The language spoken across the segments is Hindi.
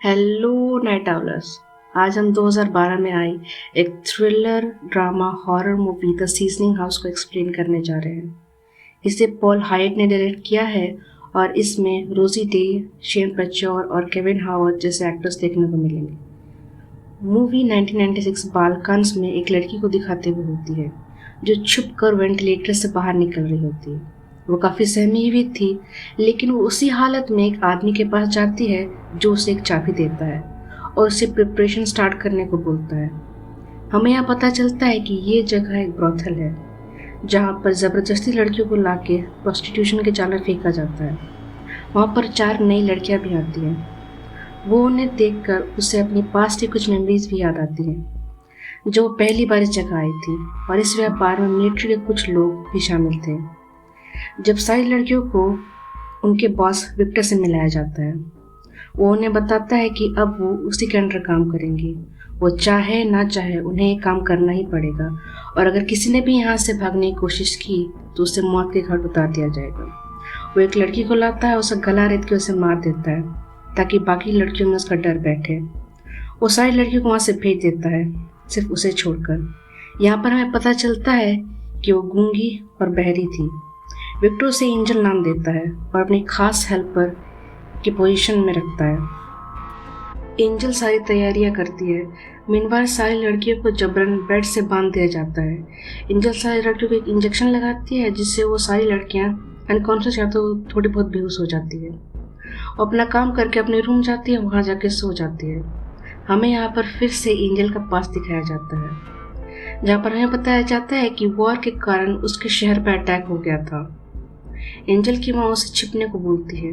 Hello night आउलर्स। आज हम 2012 में आई एक thriller drama horror movie the seasoning house को एक्सप्लेन करने जा रहे हैं। इसे पॉल हाइट ने डायरेक्ट किया है और इसमें रोजी डे, शेन पेचोर और केविन हावर्ड जैसे एक्टर्स देखने को मिलेंगे। मूवी 1996 बाल्कन्स में एक लड़की को दिखाते हुए होती है जो छुप कर वेंटिलेटर से बाहर निकल रही होती है। वो काफ़ी सहमी हुई थी, लेकिन वो उसी हालत में एक आदमी के पास जाती है जो उसे एक चाबी देता है और उसे प्रिपरेशन स्टार्ट करने को बोलता है। हमें यहाँ पता चलता है कि ये जगह एक ब्रोथल है जहाँ पर ज़बरदस्ती लड़कियों को लाके प्रोस्टिट्यूशन के जाल में फेंका जाता है। वहाँ पर 4 नई लड़कियाँ भी आती हैं। वो उन्हें देखकर उसे अपनी पास्ट की कुछ मेमोरीज भी याद आती हैं जो पहली बार इस जगह आई थी, और इस व्यापार में मिलिट्री के कुछ लोग भी शामिल थे। जब सारी लड़कियों को उनके बॉस विक्टर से मिलाया जाता है, वो उन्हें बताता है कि अब वो उसी के अंडर काम करेंगी। वो चाहे ना चाहे उन्हें ये काम करना ही पड़ेगा, और अगर किसी ने भी यहाँ से भागने की कोशिश की तो उसे मौत के घाट उतार दिया जाएगा। वो एक लड़की को लाता है, उसे गला रेत के उसे मार देता है ताकि बाकी लड़कियों में उसका डर बैठे। वो सारी लड़कियों को वहाँ से भेज देता है, सिर्फ उसे छोड़कर। यहाँ पर हमें पता चलता है कि वो गूंगी और बहरी थी। विक्टर उसे एंजल नाम देता है और अपनी खास हेल्पर की पोजीशन में रखता है। एंजल सारी तैयारियां करती है। मीनवाइल सारी लड़कियों को जबरन बेड से बांध दिया जाता है। एंजल सारी लड़कियों को एक इंजेक्शन लगाती है जिससे वो सारी लड़कियां अनकॉन्शियस या तो थोड़ी बहुत बेहोश हो जाती है। वो अपना काम करके अपने रूम जाती है, वहाँ जाके सो जाती है। हमें यहाँ पर फिर से एंजल का पास दिखाया जाता है, जहाँ पर हमें बताया जाता है कि वॉर के कारण उसके शहर पर अटैक हो गया था। एंजल की माँ उसे छिपने को बोलती है।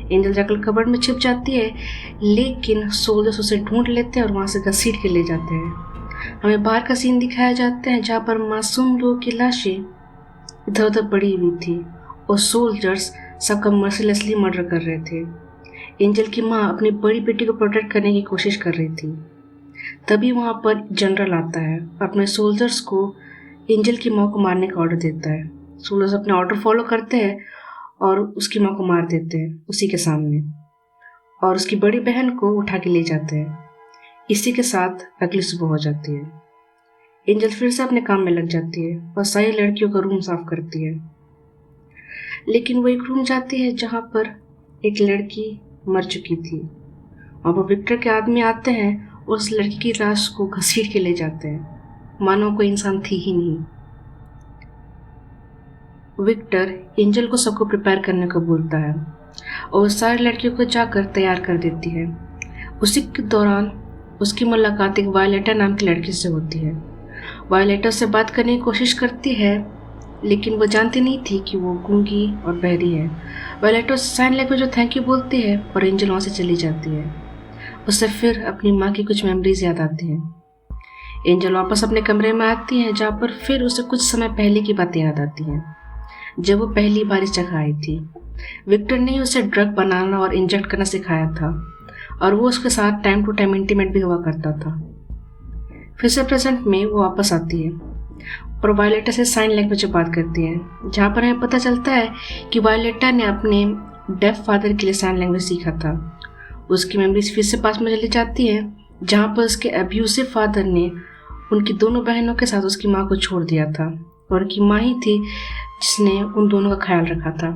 एंजल जाकर कबर्ड में छिप जाती है, लेकिन सोल्जर्स उसे ढूंढ लेते हैं और वहाँ से घसीट के ले जाते हैं। हमें बाहर का सीन दिखाया जाता है जहाँ पर मासूम लोगों की लाशें इधर उधर पड़ी हुई थी और सोल्जर्स सबका मर्सिलेसली मर्डर कर रहे थे। एंजल की माँ अपनी बड़ी बेटी को प्रोटेक्ट करने की कोशिश कर रही थी। तभी वहाँ पर जनरल आता है, अपने सोल्जर्स को एंजल की माँ को मारने का ऑर्डर देता है। सोल्जर्स अपने ऑर्डर फॉलो करते हैं और उसकी माँ को मार देते हैं उसी के सामने, और उसकी बड़ी बहन को उठा के ले जाते हैं। इसी के साथ अगली सुबह हो जाती है। एंजल फिर से अपने काम में लग जाती है और सारी लड़कियों का रूम साफ करती है। लेकिन वो एक रूम जाती है जहाँ पर एक लड़की मर चुकी थी, और वो विक्टर के आदमी आते हैं और उस लड़की की लाश को घसीट के ले जाते हैं, मानो कोई इंसान थी ही नहीं। विक्टर एंजल को सबको प्रिपेयर करने को बोलता है और सारी लड़कियों को जाकर तैयार कर देती है। उसी के दौरान उसकी मुलाकात एक वायलेटा नाम की लड़की से होती है। वायलेटा से बात करने की कोशिश करती है, लेकिन वो जानती नहीं थी कि वो गूंगी और बहरी है। वायलेटा साइन लैंग्वेज में थैंक यू बोलती है और एंजल वहाँ से चली जाती है। उसे फिर अपनी माँ की कुछ मेमोरीज याद आती हैं। एंजल वापस अपने कमरे में आती है, जहाँ पर फिर उसे कुछ समय पहले की बातें याद आती हैं जब वो पहली बार इस जगह आई थी। विक्टर ने उसे ड्रग बनाना और इंजेक्ट करना सिखाया था, और वो उसके साथ टाइम टू टाइम इंटीमेट भी हुआ करता था। फिर से प्रेजेंट में वो वापस आती है और वायलेटा से साइन लैंग्वेज में बात करती है, जहाँ पर हमें पता चलता है कि वायलेटा ने अपने डेफ फादर के लिए साइन लैंग्वेज सीखा था। उसकी मेमोरीज फिर से पास में चली जाती है, जहाँ पर उसके अब्यूसिव फादर ने उनकी दोनों बहनों के साथ उसकी माँ को छोड़ दिया था, और उनकी माँ ही थी जिसने उन दोनों का ख्याल रखा था।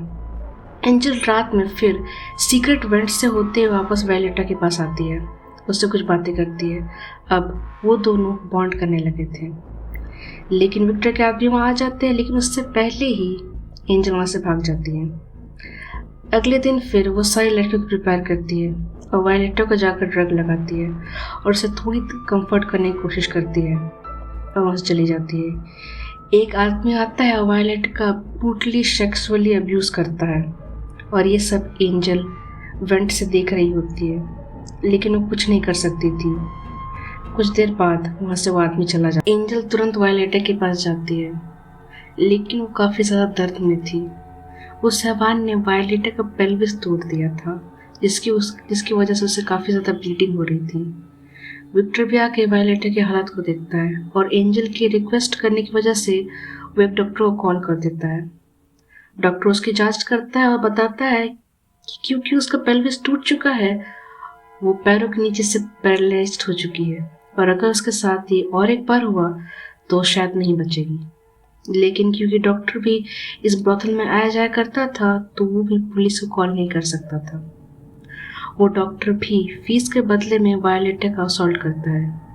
एंजल रात में फिर सीक्रेट वेंट से होते हुए वापस वायलेटा के पास आती है, उससे कुछ बातें करती है। अब वो दोनों बॉन्ड करने लगे थे, लेकिन विक्टर के आदमी वहाँ आ जाते हैं, लेकिन उससे पहले ही एंजल वहाँ से भाग जाती है। अगले दिन फिर वो सारी लड़कियों को प्रिपेयर करती है और वायलेटा को जाकर ड्रग लगाती है और उसे थोड़ी कंफर्ट करने की कोशिश करती है और वहाँ से चली जाती है। एक आदमी आता है और वायलेट का ब्रूटली सेक्सुअली अब्यूज करता है, और ये सब एंजल वेंट से देख रही होती है, लेकिन वो कुछ नहीं कर सकती थी। कुछ देर बाद वहाँ से वो आदमी चला जाता है। एंजल तुरंत वायलेटा के पास जाती है, लेकिन वो काफ़ी ज़्यादा दर्द में थी। उस हैवान ने वायलेटा का पेल्विस तोड़ दिया था, जिसकी वजह से उसे काफ़ी ज़्यादा ब्लीडिंग हो रही थी। विक्टर भी आके वायलेटा की हालत को देखता है, और एंजल की रिक्वेस्ट करने की वजह से वो एक डॉक्टर को कॉल कर देता है। डॉक्टर उसकी जांच करता है और बताता है कि क्योंकि उसका पेल्विस टूट चुका है वो पैरों के नीचे से पैरालाइज्ड हो चुकी है और अगर उसके साथ ये और एक बार हुआ तो शायद नहीं बचेगी। लेकिन क्योंकि डॉक्टर भी इस ब्रोथल में आया जाया करता था तो वो भी पुलिस को कॉल नहीं कर सकता था। वो डॉक्टर भी फीस के बदले में वायोलेटा का असॉल्ट करता है।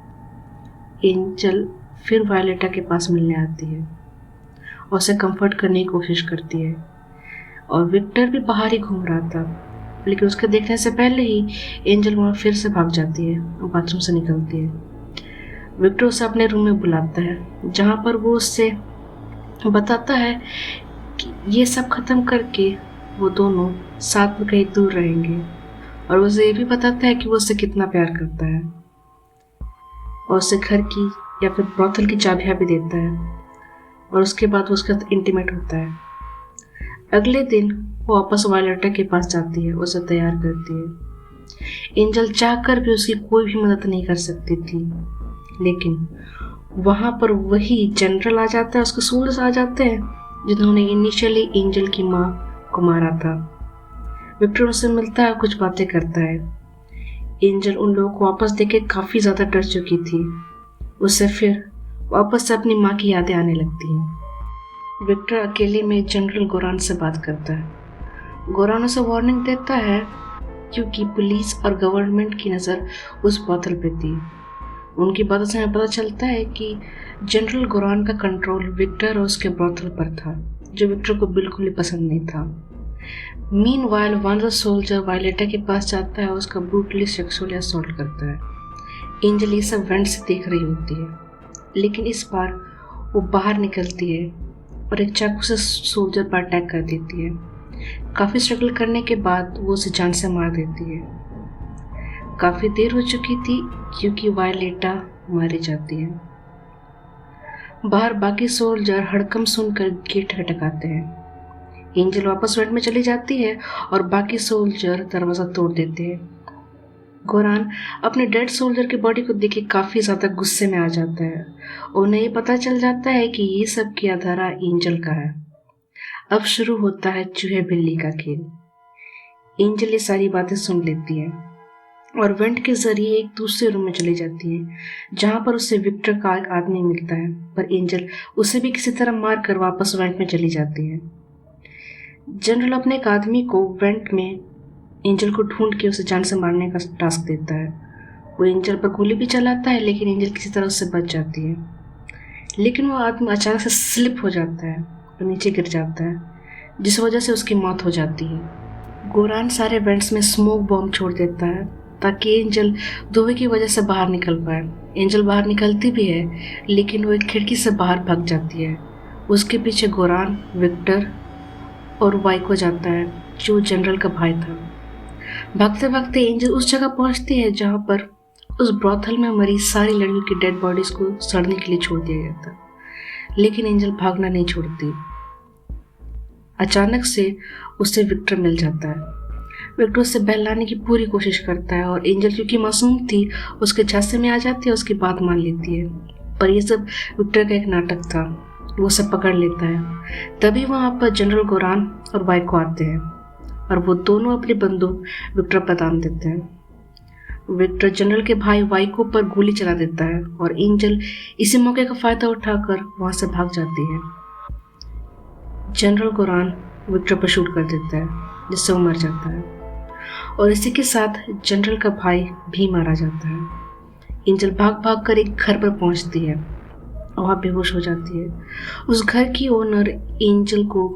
एंजल फिर वायोलेटा के पास मिलने आती है और उसे कंफर्ट करने की कोशिश करती है और विक्टर भी बाहर ही घूम रहा था, लेकिन उसके देखने से पहले ही एंजल वहाँ फिर से भाग जाती है और बाथरूम से निकलती है। विक्टर उसे अपने रूम में बुलाता है जहाँ पर वो उससे बताता है कि ये सब खत्म करके वो दोनों साथ में कहीं दूर रहेंगे और उसे ये भी बताता है कि वो उससे कितना प्यार करता है और उसे घर की या फिर ब्रोथल की चाबियाँ भी देता है और उसके बाद वो उसके साथ इंटीमेट होता है। अगले दिन वो वापस वायोलेटा के पास जाती है, उसे तैयार करती है। एंजल चाहकर भी उसकी कोई भी मदद नहीं कर सकती थी, लेकिन वहाँ पर वही जनरल आ जाता है, उसके सोल्जर्स आ जाते हैं जिन्होंने इनिशियली एंजल की माँ को मारा था। विक्टर उनसे मिलता है, कुछ बातें करता है। एंजल उन लोगों को वापस देख के काफ़ी ज़्यादा डर चुकी थी। उसे फिर वापस से अपनी माँ की यादें आने लगती हैं। विक्टर अकेले में जनरल गोरान से बात करता है। गोरान उसे वार्निंग देता है क्योंकि पुलिस और गवर्नमेंट की नज़र उस बोतल पे थी। उनकी बातों से हमें पता चलता है कि जनरल गोरान का कंट्रोल विक्टर और उसके ब्रोथल पर था, जो विक्टर को बिल्कुल ही पसंद नहीं था। Meanwhile one of the soldier Violeta के पास जाता है और उसका ब्रूटली सेक्सुअली असॉल्ट करता है। एंजल ये सब वेंट से देख रही होती है, लेकिन इस बार वो बाहर निकलती है और एक चाकू से सोल्जर पर अटैक कर देती है। काफ़ी स्ट्रगल करने के बाद वो उसे जान से मार देती है। काफ़ी देर हो चुकी थी क्योंकि वायोलेटा मारी जाती है। बाहर बाकी सोल्जर हड़कंप सुनकर गेट खटखटाते हैं। एंजल वापस वेंट में चली जाती है और बाकी सोल्जर दरवाज़ा तोड़ देते हैं। गोरान अपने डेड सोल्जर की बॉडी को देख के काफ़ी ज़्यादा गुस्से में आ जाता है। उन्हें ये पता चल जाता है कि ये सब किया धरा एंजल का है। अब शुरू होता है चूहे बिल्ली का खेल। एंजल ये सारी बातें सुन लेती है और वेंट के जरिए एक दूसरे रूम में चली जाती है जहाँ पर उसे विक्टर का एक आदमी मिलता है, पर एंजल उसे भी किसी तरह मार कर वापस वेंट में चली जाती है। जनरल अपने एक आदमी को वेंट में एंजल को ढूंढ के उसे जान से मारने का टास्क देता है। वो एंजल पर गोली भी चलाता है, लेकिन एंजल किसी तरह उससे बच जाती है। लेकिन वो आदमी अचानक से स्लिप हो जाता है और नीचे गिर जाता है, जिस वजह से उसकी मौत हो जाती है। गोरान सारे वेंट्स में स्मोक बॉम्ब छोड़ देता है ताकि एंजल धुएं की वजह से बाहर निकल पाए। एंजल बाहर निकलती भी है, लेकिन वो एक खिड़की से बाहर भाग जाती है। उसके पीछे गोरान, विक्टर और वाइको जाता है, जो जनरल का भाई था। भागते भागते एंजल उस जगह पहुंचती है जहां पर उस ब्रोथल में मरी सारी लड़कियों की डेड बॉडीज को सड़ने के लिए छोड़ दिया गया था, लेकिन एंजल भागना नहीं छोड़ती। अचानक से उसे विक्टर मिल जाता है। विक्टर उसे बहलाने की पूरी कोशिश करता है और एंजल क्योंकि मासूम थी उसके झांसे में आ जाती है, उसकी बात मान लेती है। पर यह सब विक्टर का एक नाटक था, वो सब पकड़ लेता है। तभी वहाँ पर जनरल गोरान और वाइको आते हैं और वो दोनों अपनी बंदूक विक्टर पर तान देते हैं। विक्टर जनरल के भाई वाइको पर गोली चला देता है और एंजल इसी मौके का फायदा उठाकर वहाँ से भाग जाती है। जनरल गोरान विक्टर पर शूट कर देता है, जिससे वो मर जाता है और इसी के साथ जनरल का भाई भी मारा जाता है। एंजल भाग भाग कर एक घर पर पहुंचती है और वहाँ बेहोश हो जाती है। उस घर की ओनर एंजल को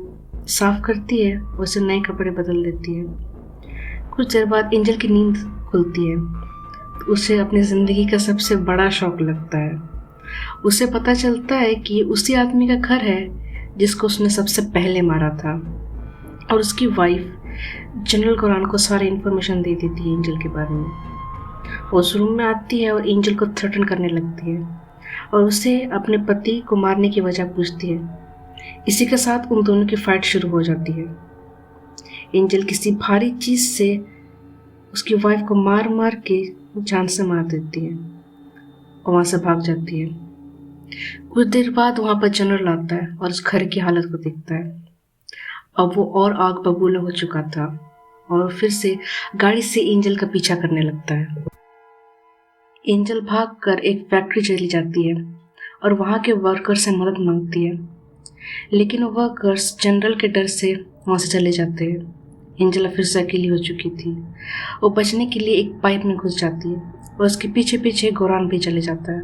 साफ करती है और उसे नए कपड़े बदल देती है। कुछ देर बाद एंजल की नींद खुलती है। उसे अपनी ज़िंदगी का सबसे बड़ा शौक लगता है। उसे पता चलता है कि उसी आदमी का घर है जिसको उसने सबसे पहले मारा था और उसकी वाइफ जनरल गोरान को सारी इन्फॉर्मेशन दे देती है एंजल के बारे में। वो उस रूम में आती है और एंजल को थ्रेटन करने लगती है और उसे अपने पति को मारने की वजह पूछती है। इसी के साथ उन दोनों की फाइट शुरू हो जाती है। एंजल किसी भारी चीज़ से उसकी वाइफ को मार मार के जान से मार देती है और वहाँ से भाग जाती है। कुछ देर बाद वहाँ पर जनरल आता है और उस घर की हालत को देखता है। अब वो और आग बबूला हो चुका था और फिर से गाड़ी से एंजल का पीछा करने लगता है। एंजल भागकर एक फैक्ट्री चली जाती है और वहाँ के वर्कर से मदद मांगती है, लेकिन वर्कर्स जनरल के डर से वहाँ से चले जाते हैं। एंजेला फिर से अकेली हो चुकी थी। वो बचने के लिए एक पाइप में घुस जाती है और उसके पीछे पीछे गोरान भी चले जाता है,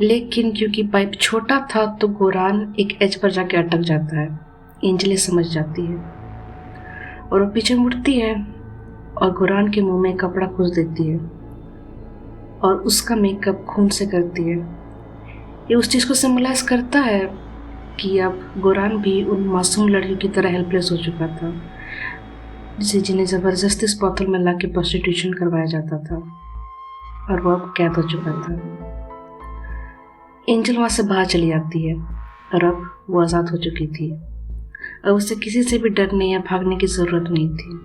लेकिन क्योंकि पाइप छोटा था तो गोरान एक एज पर जाके अटक जाता है। एंजेला समझ जाती है और वो पीछे मुड़ती है और गोरान के मुंह में कपड़ा खोस देती है और उसका मेकअप खून से करती है। ये उस चीज़ को सिम्बलाइज करता है कि अब गोरान भी उन मासूम लड़कियों की तरह हेल्पलेस हो चुका था, जिन्हें ज़बरदस्ती इस बोतल में ला के प्रोस्टिट्यूशन करवाया जाता था, और वो अब कैद हो चुका था। एंजल वहाँ से बाहर चली जाती है और अब वो आज़ाद हो चुकी थी। अब उसे किसी से भी डरने या भागने की ज़रूरत नहीं थी।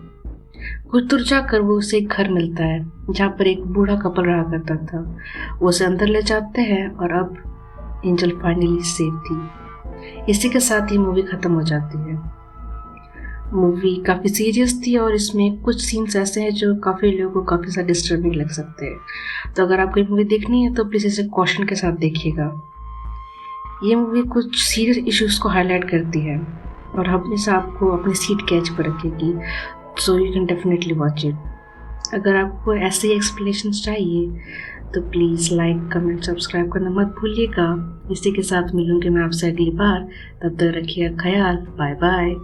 कुछ दूर जाकर वो उसे एक घर मिलता है जहाँ पर एक बूढ़ा कपल रहा करता था। वो उसे अंदर ले जाते हैं और अब एंजल फाइनली सेफ थी। इसी के साथ ही मूवी ख़त्म हो जाती है। मूवी काफ़ी सीरियस थी और इसमें कुछ सीन्स ऐसे हैं जो काफ़ी लोगों को काफ़ी ज़्यादा डिस्टर्बिंग लग सकते हैं। तो अगर आपको ये मूवी देखनी है तो प्लीज़ इसे कॉशन के साथ देखिएगा। ये मूवी कुछ सीरियस इश्यूज़ को हाईलाइट करती है और हमेशा आपको अपनी सीट कैच पर रखेगी, so you can definitely watch it. अगर आपको ऐसे ही एक्सप्लेनेशंस चाहिए तो प्लीज़ लाइक, कमेंट, सब्सक्राइब करना मत भूलिएगा। इसी के साथ मिलूंगी मैं आपसे अगली बार। तब तक रखिए ख्याल। Bye bye.